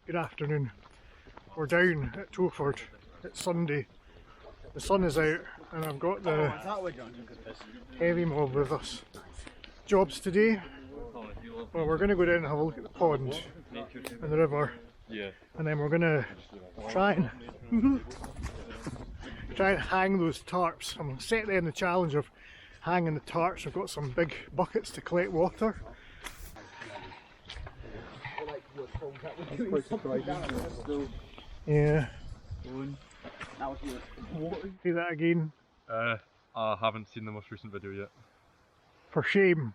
Good afternoon. We're down at Towford. It's Sunday. The sun is out and I've got the heavy mob with us. Jobs today? Well, we're going to go down and have a look at the pond and the river. Yeah. And then we're going to try and hang those tarps. I'm set them the challenge of hanging the tarps. We've got some big buckets to collect water. Yeah. See that again? I haven't seen the most recent video yet. For shame.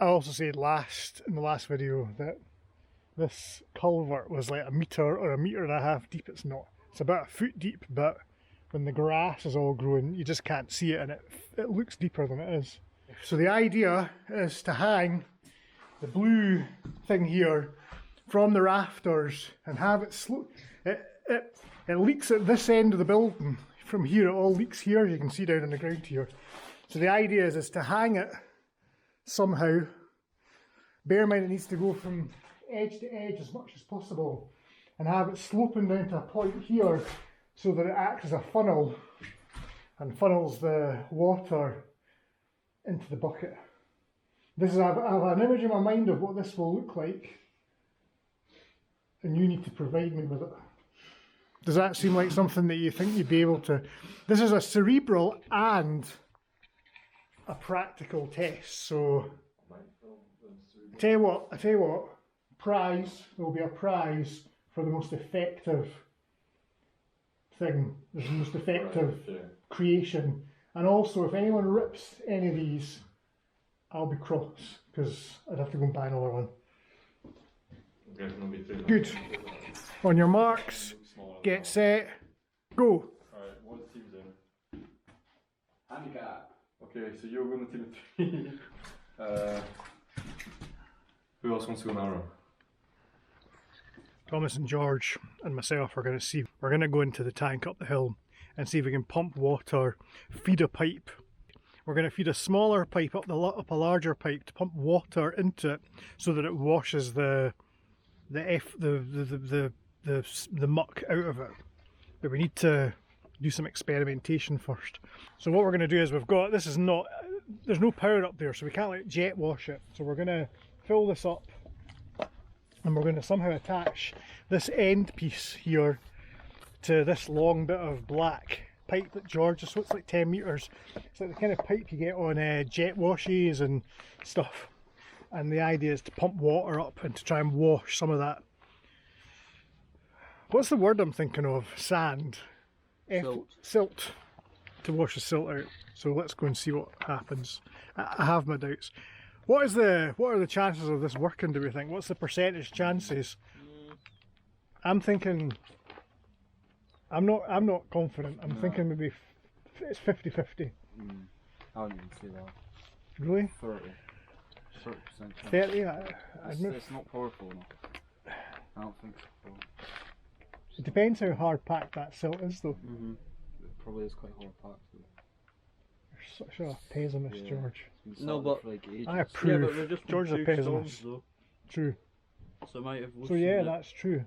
I also said in the last video that this culvert was like a metre or a metre and a half deep. It's not. It's about a foot deep, but when the grass is all growing you just can't see it and it looks deeper than it is. So the idea is to hang the blue thing here from the rafters and have it slope. It leaks at this end of the building. From here it all leaks here, you can see down on the ground here. So the idea is to hang it somehow. Bear in mind it needs to go from edge to edge as much as possible and have it sloping down to a point here so that it acts as a funnel and funnels the water into the bucket. I have an image in my mind of what this will look like and you need to provide me with it. Does that seem like something that you think you'd be able to? This is a cerebral and a practical test, so I tell you what, prize, there will be a prize for the most effective thing, the most effective creation. And also if anyone rips any of these, I'll be cross, because I'd have to go and buy another one. Good. On your marks, get set, go. Alright, what team's in? Handicap. Okay, so you're going to team of 3. Who else wants to go narrow? Thomas and George and myself are going to see. We're going to go into the tank up the hill and see if we can pump water, feed a pipe. We're going to feed a smaller pipe up a larger pipe to pump water into it so that it washes the muck out of it. But we need to do some experimentation first. So what we're going to do is there's no power up there, so we can't like jet wash it. So we're going to fill this up and we're going to somehow attach this end piece here to this long bit of black pipe that George, so it's like 10 metres. It's like the kind of pipe you get on jet washes and stuff. And the idea is to pump water up and to try and wash some of that. What's the word I'm thinking of? Sand. Silt. To wash the silt out. So let's go and see what happens. I have my doubts. What are the chances of this working, do we think? What's the percentage chances? I'm thinking, I'm not confident. I'm thinking maybe it's 50-50. I wouldn't even say that. Really? 30%. 30? It's not powerful enough. I don't think so. It depends how hard packed that silt is though. It probably is quite hard packed though. You're such a pessimist, George. No, but I approve. Yeah, but George's a pessimist. Though. True. So might have. So yeah, that's true.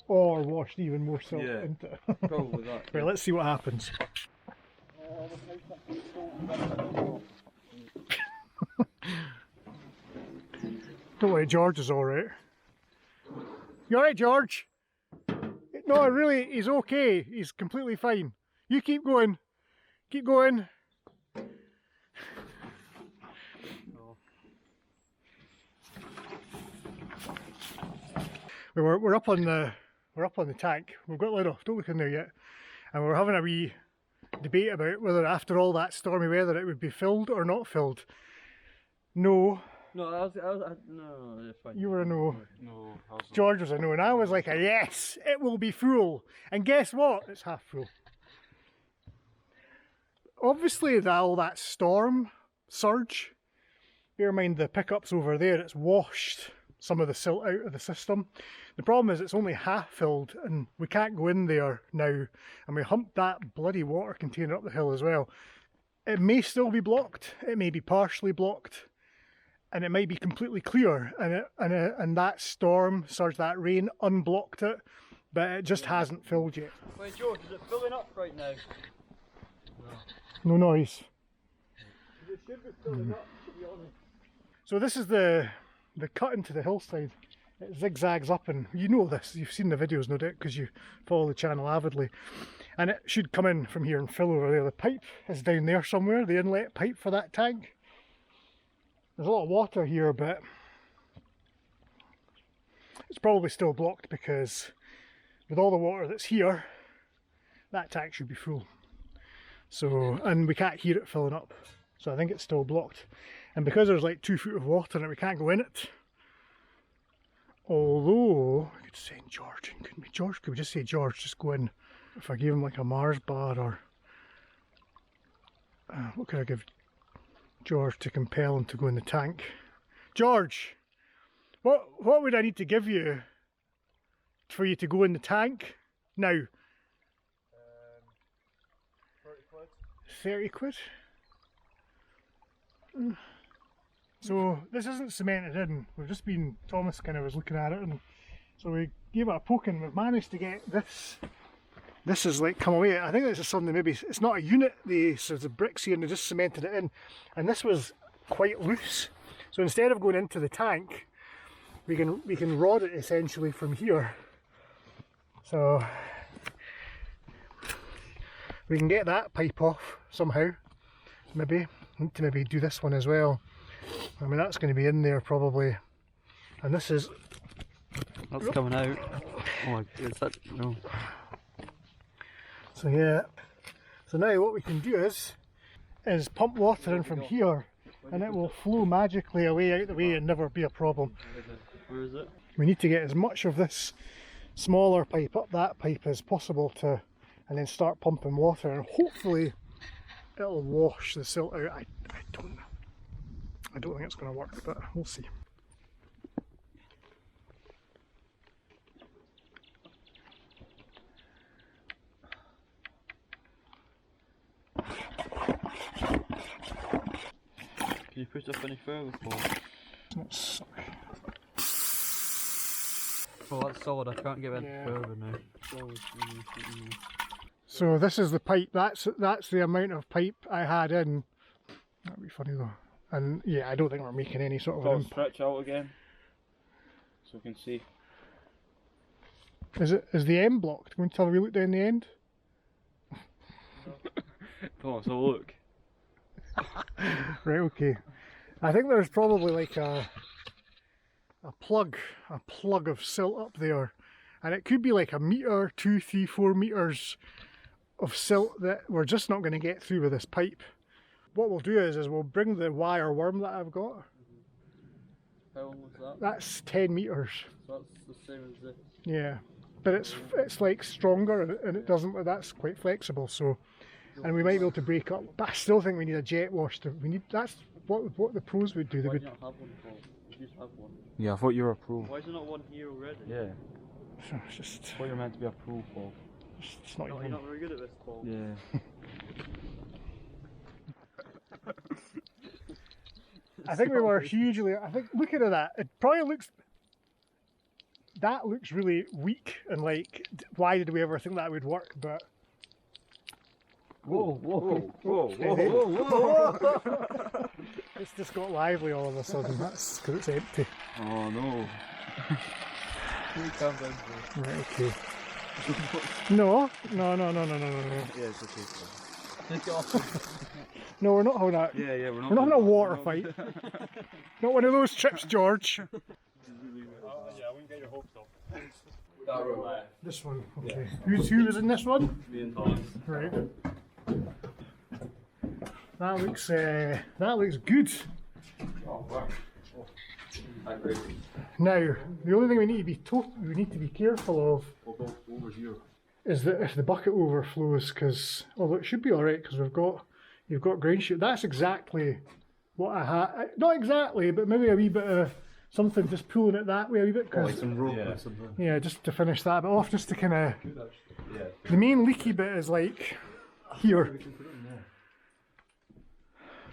Or washed even more silt into it. Probably that. Right, let's see what happens. Don't worry, George is alright. You alright, George? No, really, he's okay. He's completely fine. You keep going. Keep going. We're up on the tank. We've got lid off. Don't look in there yet. And we're having a wee debate about whether after all that stormy weather it would be filled or not filled. No. No, no, it's fine. You were a no. No, George was a no, and I was like a yes, it will be full. And guess what? It's half full. Obviously, all that storm surge, bear in mind the pickup's over there, it's washed some of the silt out of the system. The problem is it's only half filled and we can't go in there now, and we humped that bloody water container up the hill as well. It may still be blocked, it may be partially blocked, and it might be completely clear, and that storm, that rain unblocked it, but it just hasn't filled yet. Wait, George, is it filling up right now? No noise. It should be filling up, to be honest. So this is the cut into the hillside. It zigzags up, and you know this, you've seen the videos no doubt because you follow the channel avidly. And it should come in from here and fill over there. The pipe is down there somewhere, the inlet pipe for that tank. There's a lot of water here, but it's probably still blocked because with all the water that's here, that tank should be full. So, and we can't hear it filling up. So I think it's still blocked. And because there's like 2 foot of water in it, we can't go in it. Although, I could send George in, couldn't we? George, could we just say, George, just go in? If I gave him like a Mars bar, or what could I give George to compel him to go in the tank? George, what would I need to give you for you to go in the tank now? 30 quid. 30 quid? So this isn't cemented in, we've just been, Thomas kind of was looking at it, and so we gave it a poke and we've managed to get this is like come away. I think this is something, maybe it's not a unit, so the bricks here and they just cemented it in, and this was quite loose. So instead of going into the tank, we can rod it essentially from here. So we can get that pipe off somehow. Maybe need to maybe do this one as well. I mean, that's going to be in there probably, and this is. That's coming out. Oh my, is that no? So yeah. So now what we can do is pump water in from here, and it will flow magically away out the way and never be a problem. Where is it? We need to get as much of this smaller pipe up that pipe as possible to, and then start pumping water, and hopefully it'll wash the silt out. I don't think it's going to work, but we'll see. Can you push up any further, Paul? It's not Oh, that's solid. I can't get any further now. Solid. So this is the pipe. That's the amount of pipe I had in. That'd be funny though. And yeah, I don't think we're making any sort of So impact. stretch out again, so we can see. Is the end blocked? Can we tell we look down the end? Oh, so look. Right, okay. I think there's probably like a plug of silt up there, and it could be like a metre, 2, 3, 4 metres of silt that we're just not going to get through with this pipe. What we'll do is we'll bring the wire worm that I've got. How long was that? That's 10 metres. So that's the same as this. Yeah, but it's like stronger, and it doesn't. That's quite flexible. So, and we might be able to break up. But I still think we need a jet wash. That's what the pros would do. They Why would. do you not have one, Paul? You just have one. Yeah, I thought you were a pro. Why is there not one here already? Yeah, It's just. I thought you were meant to be a pro, Paul. It's not No, you're even. not very good at this, Paul. Yeah. I think we were hugely. I think looking at that, it probably looks. That looks really weak, and like, why did we ever think that would work? But Whoa, whoa, whoa, whoa, whoa, whoa! it's just got lively all of a sudden. That's because it's empty. Oh no. Can calm down, Paul? Right. Okay. No. Yeah, it's okay. Take it off. No, we're not having that. Yeah, yeah, we're not. We're not having a water fight. Not one of those trips, George. Yeah, I wouldn't get your hopes up. That room. This one. Okay. Who was in this one? Me and Thomas. Right. That looks good. Oh, wow. Agree. Now, the only thing we need to be careful of We'll go over here. is that if the bucket overflows, because although it should be all right, because you've got grain chute. That's exactly what I had. Not exactly, but maybe a wee bit of something just pulling it that way a wee bit, Like because some rope or something. yeah, just to finish that bit off, just to kind of, Yeah. the main leaky bit is like here.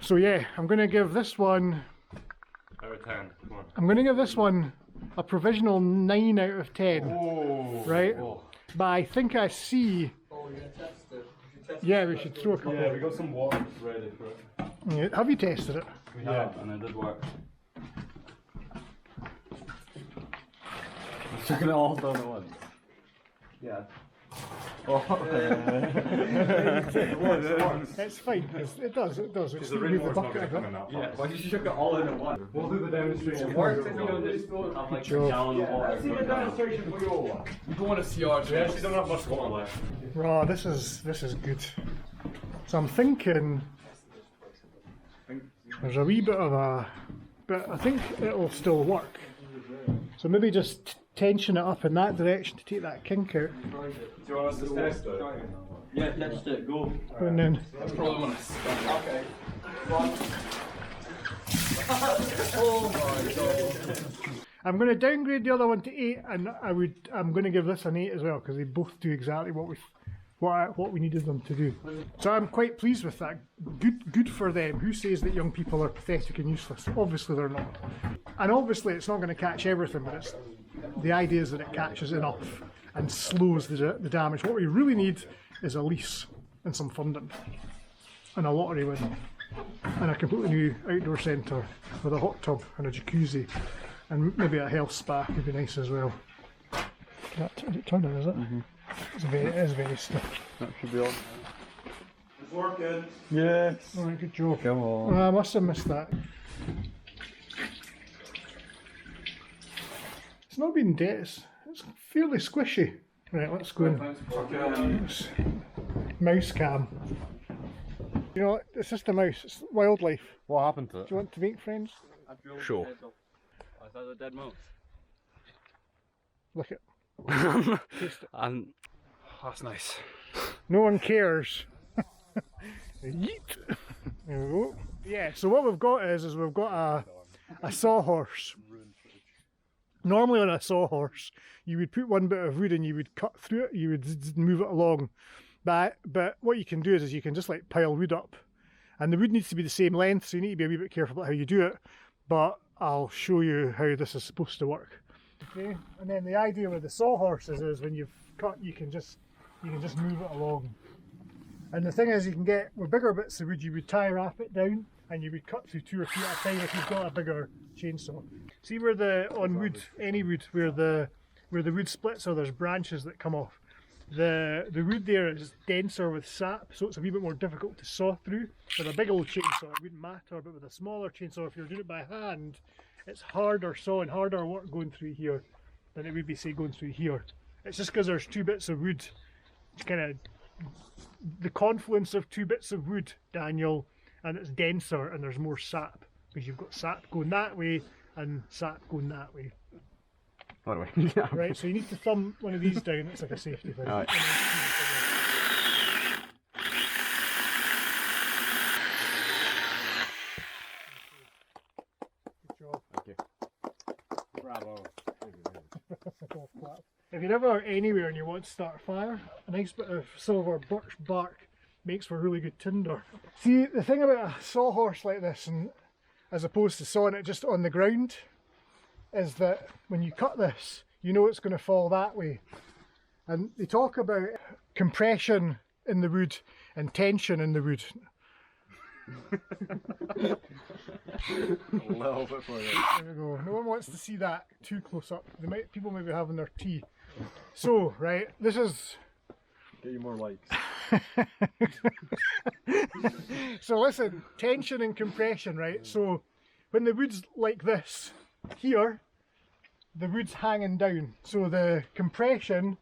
So yeah, I'm going to give this one, Out of 10. Come on. I'm going to give this one a provisional 9 out of 10, Oh. right? But I think I see, Oh, you're gonna test it. yeah, we should throw a couple. Yeah, we got some water ready for it. Yeah, have you tested it? We have. And it did work. Chucking it all down at once. Yeah. It's fine, it does. It's The just move the rainwater's not bucket going a to come bit. in that Yeah, fast. why did you chuck it all in at once? We'll do the demonstration. It works if you don't just have like a job. gallon of water. See the demonstration for you all. You don't want to see ours. We actually don't have much water left. Raw, this is good. So I'm thinking there's a wee bit of a, but I think it'll still work. So maybe just tension it up in that direction to take that kink out. Do you want us to test it? Yeah, test it, go. And then That's probably one of okay. I'm going to downgrade the other one to 8, and I'm going to give this an 8 as well, because they both do exactly what we needed them to do. So I'm quite pleased with that. Good for them. Who says that young people are pathetic and useless? Obviously they're not. And obviously it's not going to catch everything, but the idea is that it catches enough and slows the damage. What we really need is a lease and some funding and a lottery win and a completely new outdoor centre with a hot tub and a jacuzzi and maybe a health spa would be nice as well. Is it turning, is it? It is very stiff. That should be on. It's working. Yes. Alright, good job. Come on. I must have missed that. It's not been dead, it's fairly squishy. Right, let's go in. Mouse cam. You know what, it's just a mouse, it's wildlife. What happened to Do you want to make friends? Sure. I thought a dead mouse. Look at taste it. That's nice. No one cares. Yeet. There we go. Yeah, so what we've got is we've got a sawhorse. Normally on a sawhorse, you would put one bit of wood and you would cut through it, you would move it along. But what you can do is you can just like pile wood up. And the wood needs to be the same length, so you need to be a wee bit careful about how you do it. But I'll show you how this is supposed to work. Okay, and then the idea with the sawhorses is when you've cut, you can just move it along. And the thing is, you can get with bigger bits of wood, you would tie wrap it down, and you would cut through 2 or 3 at a time if you've got a bigger chainsaw. See where on wood, any wood, where the wood splits or there's branches that come off. The wood there is denser with sap, so it's a wee bit more difficult to saw through. With a big old chainsaw, it wouldn't matter, but with a smaller chainsaw, if you're doing it by hand, it's harder sawing, harder work going through here than it would be, say, going through here. It's just because there's 2 bits of wood. It's kind of the confluence of 2 bits of wood, Daniel, and it's denser and there's more sap because you've got sap going that way and sap going that way. By the way. Yeah. Right, so you need to thumb one of these down. It's like a safety thing. Alright. Good job. Thank you. Bravo. If you're ever anywhere and you want to start a fire, a nice bit of silver birch bark makes for really good tinder. See, the thing about a sawhorse like this, and as opposed to sawing it just on the ground, is that when you cut this, you know it's going to fall that way. And they talk about compression in the wood and tension in the wood. A little bit for you. There we go. No one wants to see that too close up. People might be having their tea. So, right, this is... Get you more likes. So listen, tension and compression, right? So when the wood's like this, here, the wood's hanging down. So the compression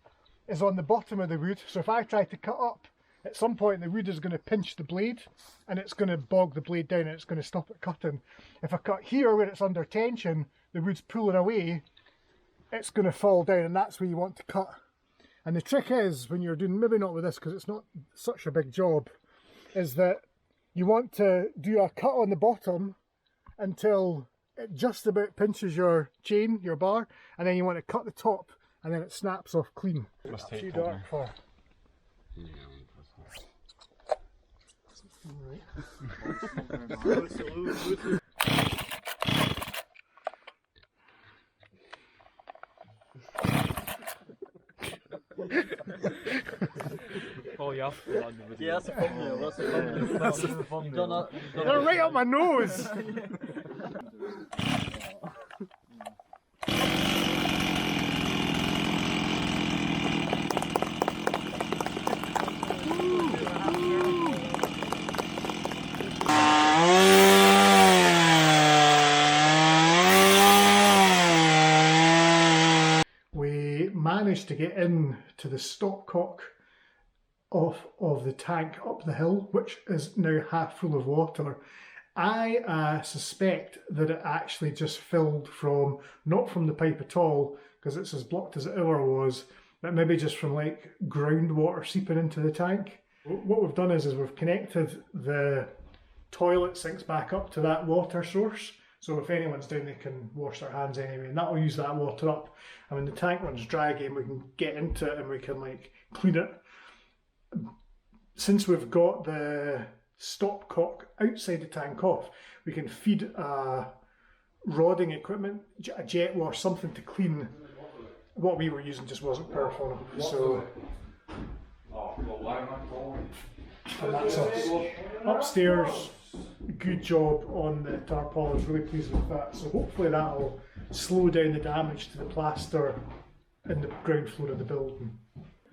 is on the bottom of the wood. So if I try to cut up, at some point the wood is going to pinch the blade and it's going to bog the blade down and it's going to stop it cutting. If I cut here where it's under tension, the wood's pulling away, it's going to fall down, and that's where you want to cut. And the trick is, when you're doing, maybe not with this because it's not such a big job, is that you want to do a cut on the bottom until it just about pinches your chain, your bar, and then you want to cut the top, and then it snaps off clean. Must Too take dark for. Oh, you have to add the video. Yeah, that's a thumbnail. That's a thumbnail. That's a thumbnail. They're right up my nose! We managed to get in to the stopcock of the tank up the hill, which is now half full of water. I suspect that it actually just filled from, not from the pipe at all, because it's as blocked as it ever was, but maybe just from like groundwater seeping into the tank. What we've done is we've connected the toilet sinks back up to that water source, so if anyone's down they can wash their hands anyway, and that'll use that water up. And when the tank runs dry again, we can get into it and we can like clean it. Since we've got the stopcock outside the tank off, we can feed rodding equipment, a jet wash, something to clean. What we were using just wasn't powerful enough, so and that's us. Upstairs, good job on the tarpaulin, really pleased with that. So hopefully that'll slow down the damage to the plaster in the ground floor of the building.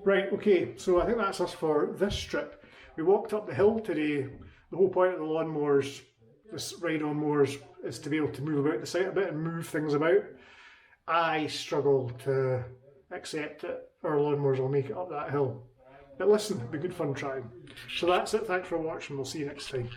Right, okay, so I think that's us for this strip. We walked up the hill today. The whole point of the lawnmowers, this ride-on mowers, is to be able to move about the site a bit and move things about. I struggle to accept that our lawnmowers will make it up that hill. But listen, it'll be good fun trying. So that's it, thanks for watching, we'll see you next time.